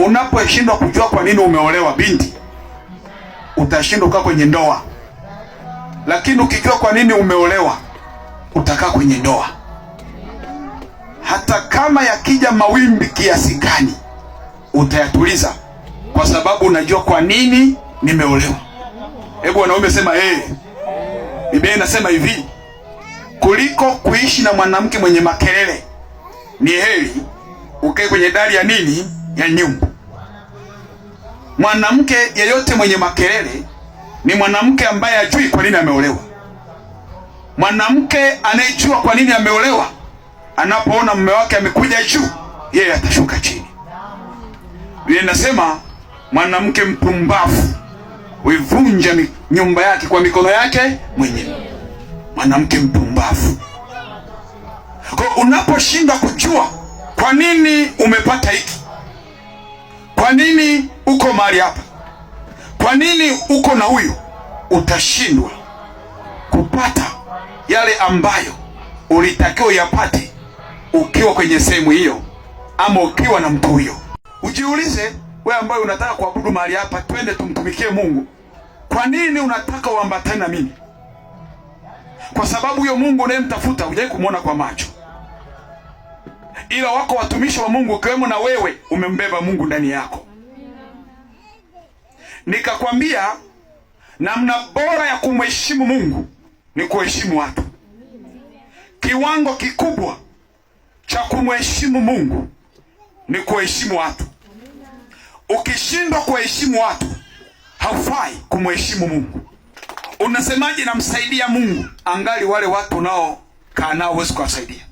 Unaposhindwa kujua kwa nini umeolewa, binti, utashindwa kukaa kwenye ndoa. Lakini ukijua kwa nini umeolewa, utakaa kwenye ndoa. Hata kama yakija mawimbi kiasi gani, utayatuliza, kwa sababu unajua kwa nini nimeolewa. Hebu wanaume sema Biblia inasema hivi: kuliko kuishi na mwanamke mwenye makelele, ni heri ukae kwenye dari ya nini? Ya nyumba. Mwanamke yeyote mwenye makelele ni mwanamke ambaye hajui kwa nini ameolewa. Mwanamke anayejua kwa nini ameolewa, anapoona mume wake amekuja juu, yeye atashuka chini. Biblia inasema mwanamke mpumbavu huivunja nyumba yake kwa mikono yake mwenyewe. Mwanamke mpumbavu. Kwa unaposhindwa kujua kwa nini umepata hiki, kwa nini uko mahali hapa, kwa nini uko na huyu, utashindwa kupata yale ambayo ulitakiwa uyapate ukiwa kwenye sehemu hiyo, ama ukiwa na mtu huyo. Ujiulize, wewe ambaye unataka kuabudu mahali hapa, twende tumtumikie Mungu, kwa nini unataka uambatane na mimi? Kwa sababu huyo Mungu unayemtafuta hujai kumwona kwa macho, ila wako watumishi wa Mungu ukiwemo na wewe umembeba Mungu ndani yako. Nikakwambia namna bora ya kumheshimu Mungu ni kuheshimu watu. Kiwango kikubwa cha kumheshimu Mungu ni kuheshimu watu. Ukishindwa kuheshimu watu, haufai kumheshimu Mungu. Unasemaje namsaidia Mungu, angali wale watu nao kaa nao huwezi kuwasaidia?